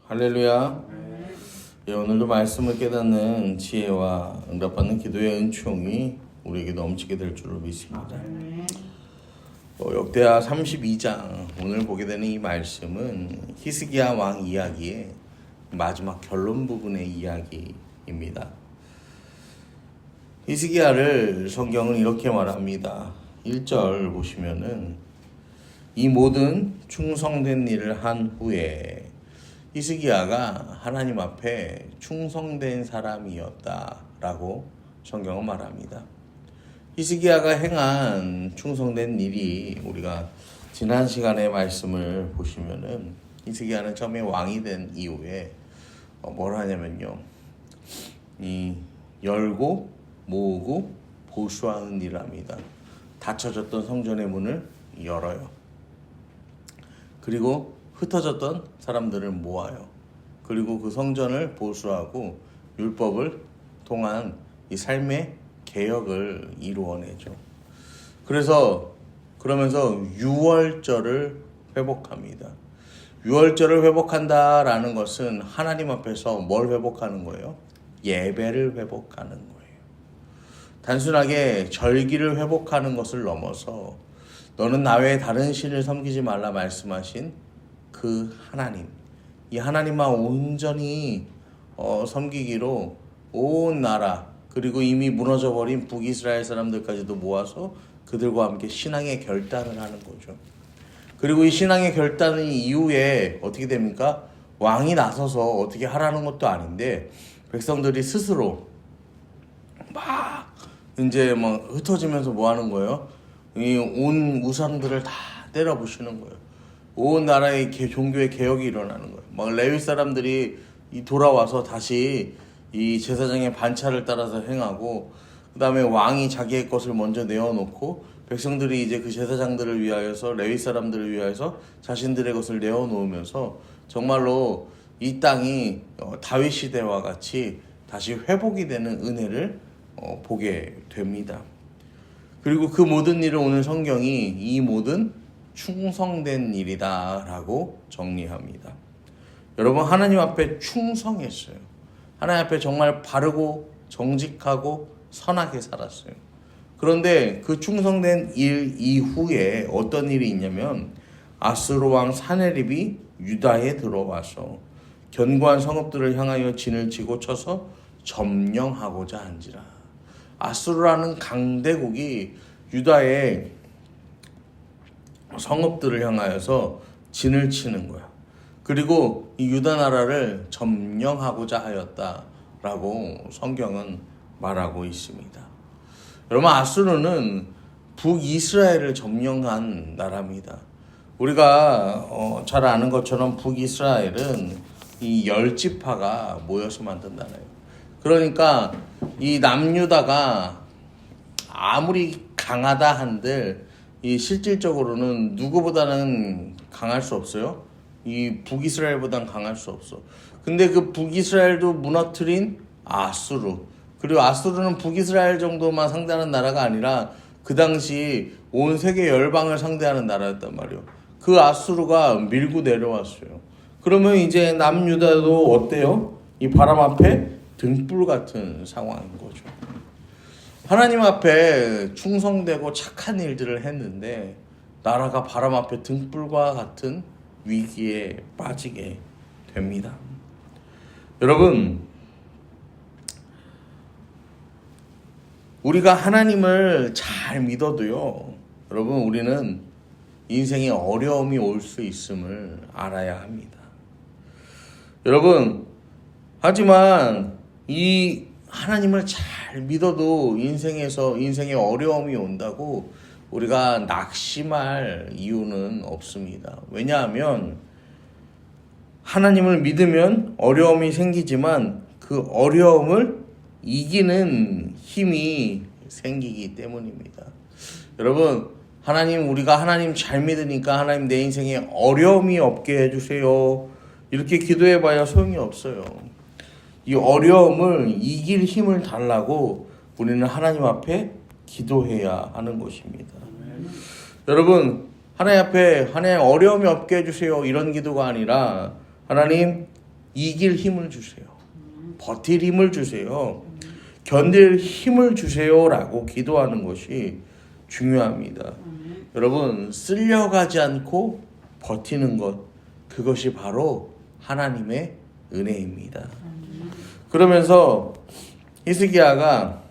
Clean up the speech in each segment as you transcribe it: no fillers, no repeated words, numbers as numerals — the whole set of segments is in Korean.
할렐루야. 예, 오늘도 말씀을 깨닫는 지혜와 응답받는 기도의 은총이 우리에게 넘치게 될 줄로 믿습니다. 역대하 32장 오늘 보게 되는 이 말씀은 히스기야 왕 이야기의 마지막 결론 부분의 이야기입니다. 히스기야를 성경은 이렇게 말합니다. 1절 보시면은 이 모든 충성된 일을 한 후에 히스기야가 하나님 앞에 충성된 사람이었다라고 성경은 말합니다. 히스기야가 행한 충성된 일이 우리가 지난 시간의 말씀을 보시면은 히스기야는 처음에 왕이 된 이후에 뭘 하냐면요, 이 열고 모으고 보수하는 일을 합니다. 닫혀졌던 성전의 문을 열어요. 그리고 흩어졌던 사람들을 모아요. 그리고 그 성전을 보수하고 율법을 통한 이 삶의 개혁을 이루어내죠. 그러면서 유월절을 회복합니다. 유월절을 회복한다라는 것은 하나님 앞에서 뭘 회복하는 거예요? 예배를 회복하는 거예요. 단순하게 절기를 회복하는 것을 넘어서 너는 나 외에 다른 신을 섬기지 말라 말씀하신 그 하나님, 이 하나님만 온전히 섬기기로 온 나라, 그리고 이미 무너져버린 북이스라엘 사람들까지도 모아서 그들과 함께 신앙의 결단을 하는 거죠. 그리고 이 신앙의 결단은 이후에 어떻게 됩니까? 왕이 나서서 어떻게 하라는 것도 아닌데 백성들이 스스로 막 이제 막 흩어지면서 뭐 하는 거예요? 이 온 우상들을 다 때려 부시는 거예요. 온 나라의 종교의 개혁이 일어나는 거예요. 막 레위 사람들이 돌아와서 다시 이 제사장의 반차를 따라서 행하고, 그 다음에 왕이 자기의 것을 먼저 내어놓고 백성들이 이제 그 제사장들을 위하여서, 레위 사람들을 위하여서 자신들의 것을 내어놓으면서 정말로 이 땅이 다윗 시대와 같이 다시 회복이 되는 은혜를 보게 됩니다. 그리고 그 모든 일을 오늘 성경이 이 모든 충성된 일이다 라고 정리합니다. 여러분, 하나님 앞에 충성했어요. 하나님 앞에 정말 바르고 정직하고 선하게 살았어요. 그런데 그 충성된 일 이후에 어떤 일이 있냐면 아수르 왕 사네립이 유다에 들어와서 견고한 성읍들을 향하여 진을 치고 쳐서 점령하고자 한지라. 아수르라는 강대국이 유다의 성읍들을 향하여서 진을 치는 거야. 그리고 이 유다 나라를 점령하고자 하였다라고 성경은 말하고 있습니다. 여러분, 아수르는 북이스라엘을 점령한 나라입니다. 우리가 잘 아는 것처럼 북이스라엘은 이 10지파가 모여서 만든 나라예요. 그러니까 이 남유다가 아무리 강하다 한들 이 실질적으로는 누구보다는 강할 수 없어요. 이 북이스라엘보다는 강할 수 없어. 근데 그 북이스라엘도 무너뜨린 아수르, 그리고 아수르는 북이스라엘 정도만 상대하는 나라가 아니라 그 당시 온 세계 열방을 상대하는 나라였단 말이에요. 그 아수르가 밀고 내려왔어요. 그러면 이제 남유다도 어때요? 이 바람 앞에 등불 같은 상황인 거죠. 하나님 앞에 충성되고 착한 일들을 했는데 나라가 바람 앞에 등불과 같은 위기에 빠지게 됩니다. 여러분, 우리가 하나님을 잘 믿어도요, 여러분, 우리는 인생에 어려움이 올 수 있음을 알아야 합니다. 여러분, 하지만 이 하나님을 잘 믿어도 인생에 어려움이 온다고 우리가 낙심할 이유는 없습니다. 왜냐하면 하나님을 믿으면 어려움이 생기지만 그 어려움을 이기는 힘이 생기기 때문입니다. 여러분, 우리가 하나님 잘 믿으니까 하나님 내 인생에 어려움이 없게 해주세요, 이렇게 기도해봐야 소용이 없어요. 이 어려움을 이길 힘을 달라고 우리는 하나님 앞에 기도해야 하는 것입니다. 여러분, 하나님 앞에 하나님 어려움이 없게 해주세요 이런 기도가 아니라 하나님 이길 힘을 주세요. 버틸 힘을 주세요. 견딜 힘을 주세요라고 기도하는 것이 중요합니다. 여러분, 쓸려가지 않고 버티는 것, 그것이 바로 하나님의 은혜입니다. 그러면서 히스기야가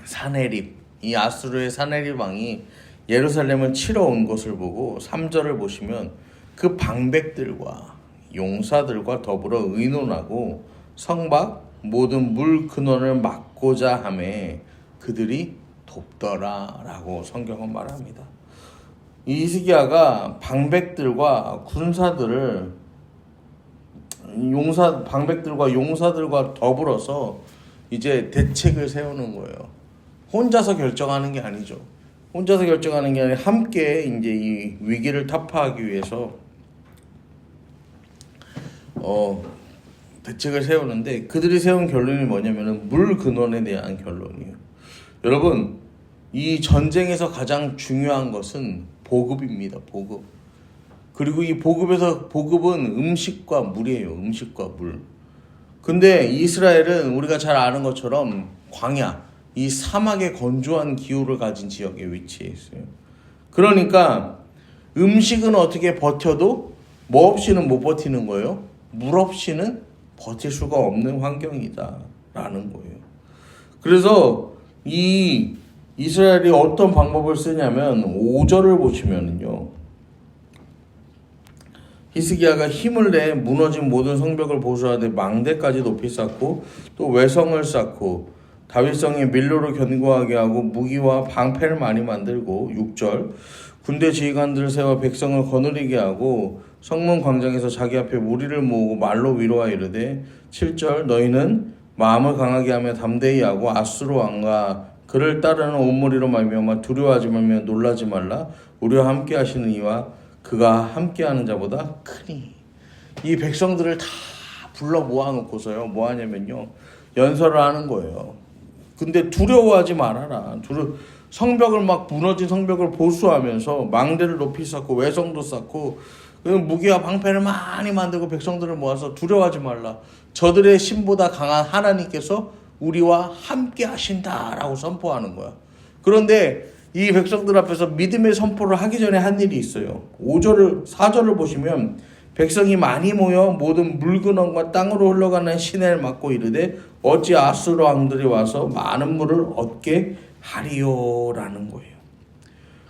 사네립, 이 아수르의 사네립 왕이 예루살렘을 치러 온 것을 보고 3절을 보시면 그 방백들과 용사들과 더불어 의논하고 성밖 모든 물 근원을 막고자 하매 그들이 돕더라라고 성경은 말합니다. 이 히스기야가 방백들과 군사들을 방백들과 용사들과 더불어서 이제 대책을 세우는 거예요. 혼자서 결정하는 게 아니죠. 혼자서 결정하는 게 아니라 함께 이제 이 위기를 타파하기 위해서 대책을 세우는데, 그들이 세운 결론이 뭐냐면은 물 근원에 대한 결론이에요. 여러분, 이 전쟁에서 가장 중요한 것은 보급입니다. 보급. 그리고 이 보급은 음식과 물이에요. 음식과 물. 근데 이스라엘은 우리가 잘 아는 것처럼 광야, 이 사막의 건조한 기후를 가진 지역에 위치해 있어요. 그러니까 음식은 어떻게 버텨도 뭐 없이는 못 버티는 거예요. 물 없이는 버틸 수가 없는 환경이다라는 거예요. 그래서 이 이스라엘이 어떤 방법을 쓰냐면 5절을 보시면은요, 히스기야가 힘을 내 무너진 모든 성벽을 보수하되 망대까지 높이 쌓고 또 외성을 쌓고 다윗성에 밀로로 견고하게 하고 무기와 방패를 많이 만들고, 6절 군대 지휘관들을 세워 백성을 거느리게 하고 성문 광장에서 자기 앞에 무리를 모으고 말로 위로하여 이르되, 7절 너희는 마음을 강하게 하며 담대히 하고 아수르 왕과 그를 따르는 온 무리로 말미암아 두려워하지 말며 놀라지 말라. 우리와 함께 하시는 이와 그가 함께하는 자보다 크니. 이 백성들을 다 불러 모아놓고서요, 뭐 하냐면요, 연설을 하는 거예요. 근데 두려워하지 말아라. 성벽을 막 무너진 성벽을 보수하면서 망대를 높이 쌓고 외성도 쌓고 무기와 방패를 많이 만들고 백성들을 모아서 두려워하지 말라. 저들의 신보다 강한 하나님께서 우리와 함께 하신다라고 선포하는 거야. 그런데 이 백성들 앞에서 믿음의 선포를 하기 전에 한 일이 있어요. 4절을 보시면 백성이 많이 모여 모든 물근원과 땅으로 흘러가는 시내를 막고 이르되 어찌 아수르 왕들이 와서 많은 물을 얻게 하리요라는 거예요.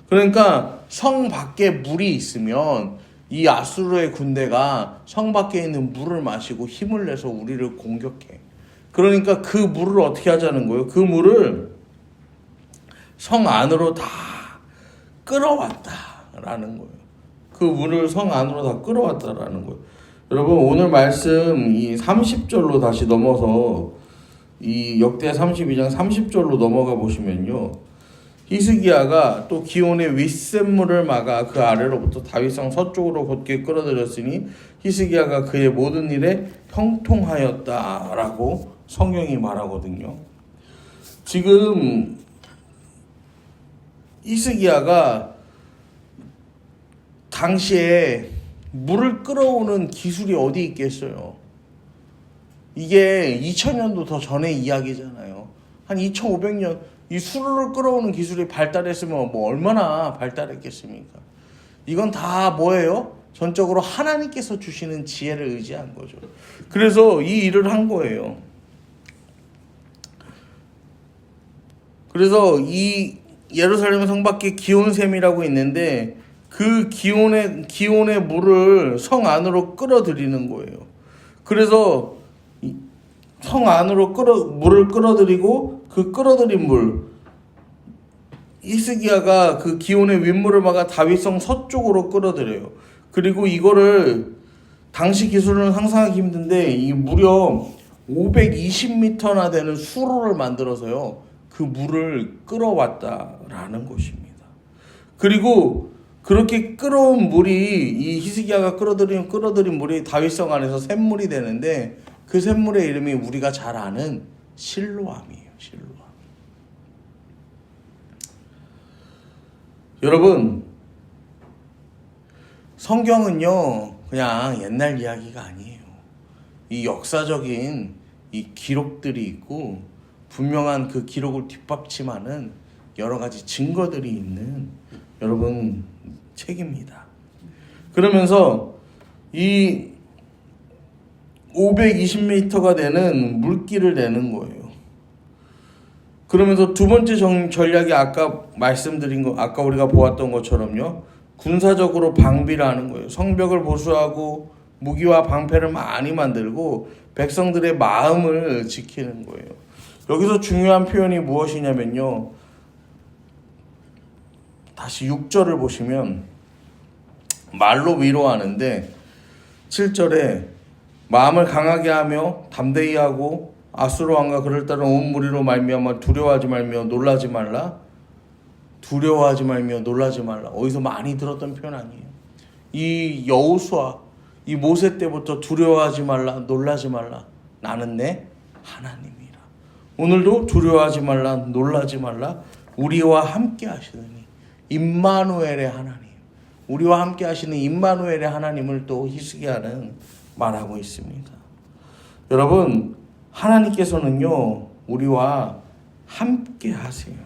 그러니까 성 밖에 물이 있으면 이 아수르의 군대가 성 밖에 있는 물을 마시고 힘을 내서 우리를 공격해. 그러니까 그 물을 어떻게 하자는 거예요? 그 물을 성 안으로 다 끌어왔다라는 거예요. 그 물을 성 안으로 다 끌어왔다라는 거예요. 여러분, 오늘 말씀 이 30절로 다시 넘어서 이 역대 32장 30절로 넘어가 보시면요, 히스기야가 또 기온의 윗샘물을 막아 그 아래로부터 다윗성 서쪽으로 곧게 끌어들였으니 히스기야가 그의 모든 일에 형통하였다라고 성경이 말하거든요. 지금 히스기야가 당시에 물을 끌어오는 기술이 어디 있겠어요? 이게 2000년도 더 전의 이야기잖아요. 한 2500년 이 수로를 끌어오는 기술이 발달했으면 뭐 얼마나 발달했겠습니까? 이건 다 뭐예요? 전적으로 하나님께서 주시는 지혜를 의지한 거죠. 그래서 이 일을 한 거예요. 그래서 이 예루살렘 성 밖에 기온샘이라고 있는데 그 기온의 물을 성 안으로 끌어들이는 거예요. 그래서 성 안으로 물을 끌어들이고 그 끌어들인 물, 히스기야가 그 기온의 윗물을 막아 다윗성 서쪽으로 끌어들여요. 그리고 이거를 당시 기술은 상상하기 힘든데 이 무려 520m나 되는 수로를 만들어서요, 그 물을 끌어왔다라는 것입니다. 그리고 그렇게 끌어온 물이, 이 히스기야가 끌어들인 물이 다윗성 안에서 샘물이 되는데 그 샘물의 이름이 우리가 잘 아는 실로암이에요. 실로암. 여러분, 성경은요 그냥 옛날 이야기가 아니에요. 이 역사적인 이 기록들이 있고 분명한 그 기록을 뒷받침하는 여러 가지 증거들이 있는 여러분 책입니다. 그러면서 이 520m가 되는 물길을 내는 거예요. 그러면서 두 번째 전략이 아까 말씀드린 거, 아까 우리가 보았던 것처럼요, 군사적으로 방비를 하는 거예요. 성벽을 보수하고 무기와 방패를 많이 만들고 백성들의 마음을 지키는 거예요. 여기서 중요한 표현이 무엇이냐면요, 다시 6절을 보시면 말로 위로하는데 7절에 마음을 강하게 하며 담대히 하고 아수르 왕과 그를 따른 온 무리로 말미암아 두려워하지 말며 놀라지 말라. 두려워하지 말며 놀라지 말라. 어디서 많이 들었던 표현 아니에요. 이 여호수아, 이 모세 때부터 두려워하지 말라, 놀라지 말라. 나는 내 하나님이라. 오늘도 두려워하지 말라, 놀라지 말라. 우리와 함께 하시느니 임마누엘의 하나님, 우리와 함께 하시는 임마누엘의 하나님을 또 히스기야는 말하고 있습니다. 여러분, 하나님께서는요 우리와 함께 하세요.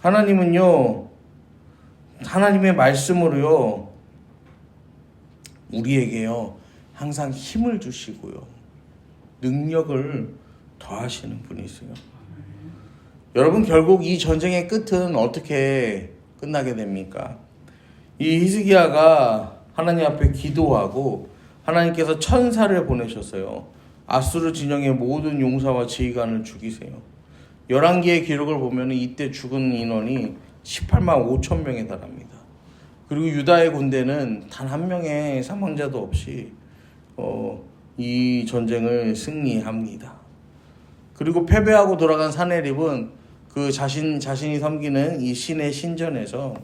하나님은요 하나님의 말씀으로요 우리에게요 항상 힘을 주시고요 능력을 더하시는 분이세요. 여러분, 결국 이 전쟁의 끝은 어떻게 끝나게 됩니까? 이 히스기야가 하나님 앞에 기도하고 하나님께서 천사를 보내셨어요. 아수르 진영의 모든 용사와 지휘관을 죽이세요. 열왕기의 기록을 보면 이때 죽은 인원이 18만 5천 명에 달합니다. 그리고 유다의 군대는 단 한 명의 사망자도 없이 이 전쟁을 승리합니다. 그리고 패배하고 돌아간 사내립은 그 자신이 섬기는 이 신의 신전에서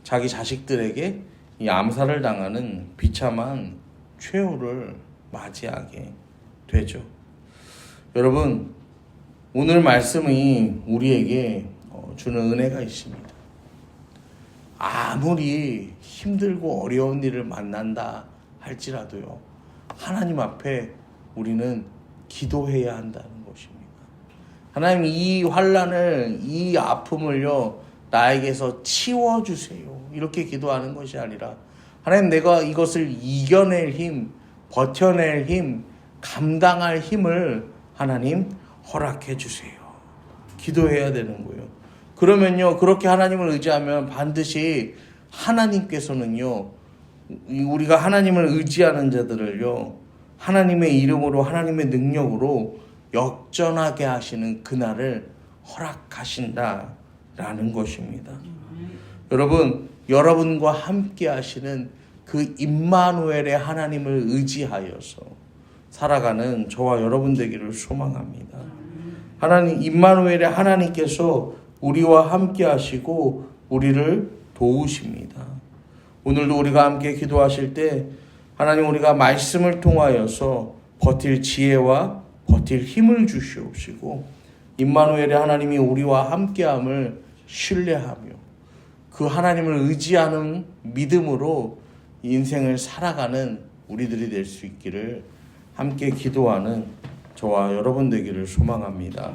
자기 자식들에게 이 암살을 당하는 비참한 최후를 맞이하게 되죠. 여러분, 오늘 말씀이 우리에게 주는 은혜가 있습니다. 아무리 힘들고 어려운 일을 만난다 할지라도요 하나님 앞에 우리는 기도해야 한다는 것입니다. 하나님, 이 환난을, 이 아픔을요 나에게서 치워주세요, 이렇게 기도하는 것이 아니라 하나님, 내가 이것을 이겨낼 힘, 버텨낼 힘, 감당할 힘을 하나님 허락해 주세요. 기도해야 되는 거예요. 그러면요 그렇게 하나님을 의지하면 반드시 하나님께서는요 우리가 하나님을 의지하는 자들을요 하나님의 이름으로, 하나님의 능력으로 역전하게 하시는 그날을 허락하신다라는 것입니다. 여러분, 여러분과 함께 하시는 그 임마누엘의 하나님을 의지하여서 살아가는 저와 여러분 되기를 소망합니다. 하나님, 임마누엘의 하나님께서 우리와 함께 하시고 우리를 도우십니다. 오늘도 우리가 함께 기도하실 때 하나님, 우리가 말씀을 통하여서 버틸 지혜와 버틸 힘을 주시옵시고 임마누엘의 하나님이 우리와 함께함을 신뢰하며 그 하나님을 의지하는 믿음으로 인생을 살아가는 우리들이 될 수 있기를 함께 기도하는 저와 여러분 되기를 소망합니다.